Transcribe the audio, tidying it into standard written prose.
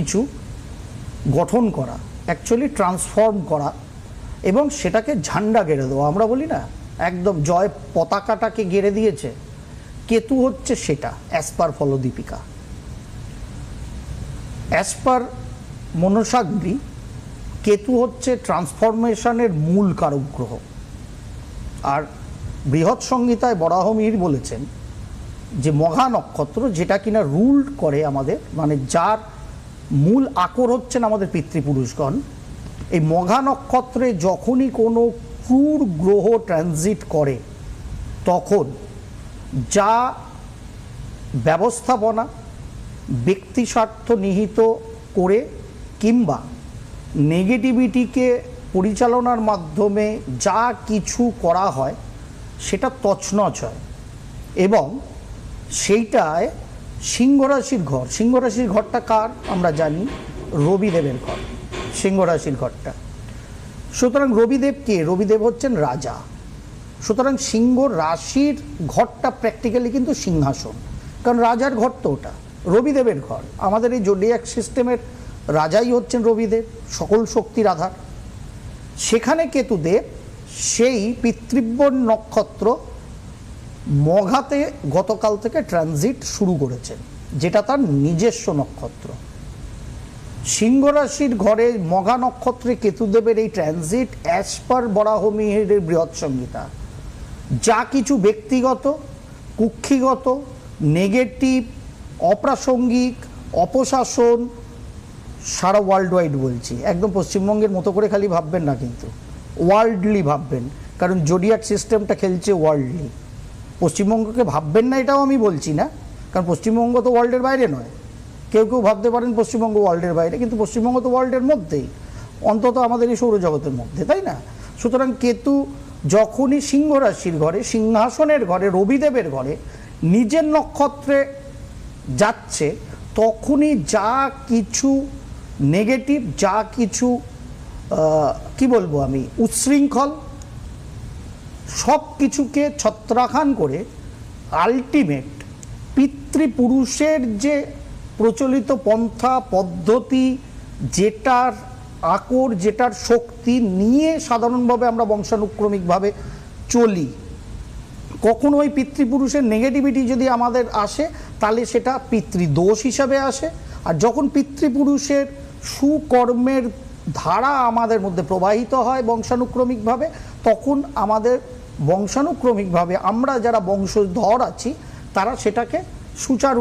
কিছু গঠন করা, অ্যাকচুয়ালি ট্রান্সফর্ম করা এবং সেটাকে ঝান্ডা গেড়ে দেওয়া। আমরা বলি না, একদম জয় পতাকাটাকে গেড়ে দিয়েছে। কেতু হচ্ছে সেটা, as per Phaladeepika, as per Mansagari. Ketu হচ্ছে ট্রান্সফরমেশনের মূল কারক গ্রহ। আর বৃহৎ সংহিতায় বরাহমিহির বলেছেন যে মঘা নক্ষত্র, যেটা কিনা রুল করে আমাদের, মানে যার মূল আকর হচ্ছেন আমাদের পিতৃপুরুষগণ, এই মঘা নক্ষত্রে যখনই কোনো ক্রূর গ্রহ ট্রানজিট করে তখন যা ব্যবস্থাপনা ব্যক্তি স্বার্থ নিহিত করে কিংবা নেগেটিভিটিকে পরিচালনার মাধ্যমে যা কিছু করা হয় সেটা তছনছ হয়। এবং সেইটায় সিংহরাশির ঘর, সিংহরাশির ঘরটা কার আমরা জানি, রবিদেবের ঘর, সিংহরাশির ঘরটা। সুতরাং রবিদেব কে? রবিদেব হচ্ছেন রাজা। সুতরাং সিংহ রাশির ঘরটা প্র্যাকটিক্যালি কিন্তু সিংহাসন, কারণ রাজার ঘর তো ওটা, রবিদেবের ঘর। আমাদের এই জোডিয়াক সিস্টেমের রাজাই হচ্ছেন রবিদেব, সকল শক্তির আধার। সেখানে কেতুদেব সেই পিতৃব্য নক্ষত্র মঘাতে গতকাল থেকে ট্রানজিট শুরু করেছেন, যেটা তার নিজস্ব নক্ষত্র। সিংহ রাশির ঘরে মঘা নক্ষত্রে কেতুদেবের এই ট্রানজিট অ্যাজ পার বরাহমিহির বৃহৎ সংহিতা যা কিছু ব্যক্তিগত, কুক্ষিগত, নেগেটিভ, অপ্রাসঙ্গিক, অপশাসন, সারা ওয়ার্ল্ড ওয়াইড বলছি, একদম পশ্চিমবঙ্গের মতো করে খালি ভাববেন না, কিন্তু ওয়ার্ল্ডলি ভাববেন, কারণ জোডিয়াক সিস্টেমটা খেলছে ওয়ার্ল্ডলি। পশ্চিমবঙ্গকে ভাববেন না এটাও আমি বলছি না, কারণ পশ্চিমবঙ্গ তো ওয়ার্ল্ডের বাইরে নয়। কেউ কেউ ভাবতে পারেন পশ্চিমবঙ্গ ওয়ার্ল্ডের বাইরে, কিন্তু পশ্চিমবঙ্গ তো ওয়ার্ল্ডের মধ্যেই, অন্তত আমাদের এই সৌরজগতের মধ্যে, তাই না? সুতরাং কেতু যখনই সিংহ রাশির ঘরে, সিংহাসনের ঘরে, রবিদেবের ঘরে নিজের নক্ষত্রে যাচ্ছে, তখনই যা কিছু নেগেটিভ, যা কিছু কি বলবো আমি, উচ্ছৃঙ্খল, সব কিছুকে ছত্রাখান করে আলটিমেট পিতৃপুরুষের যে প্রচলিত পন্থা পদ্ধতি, যেটার আকর, যেটার শক্তি নিয়ে সাধারণভাবে আমরা বংশানুক্রমিকভাবে চলি, কখনো ওই পিতৃপুরুষের নেগেটিভিটি যদি আমাদের আসে তাহলে সেটা পিতৃদোষ হিসাবে আসে। আর যখন পিতৃপুরুষের সুকর্মের ধারা আমাদের মধ্যে প্রবাহিত হয় বংশানুক্রমিকভাবে, তখন আমাদের বংশানুক্রমিকভাবে আমরা যারা বংশধর আছি তারা সেটাকে সুচারু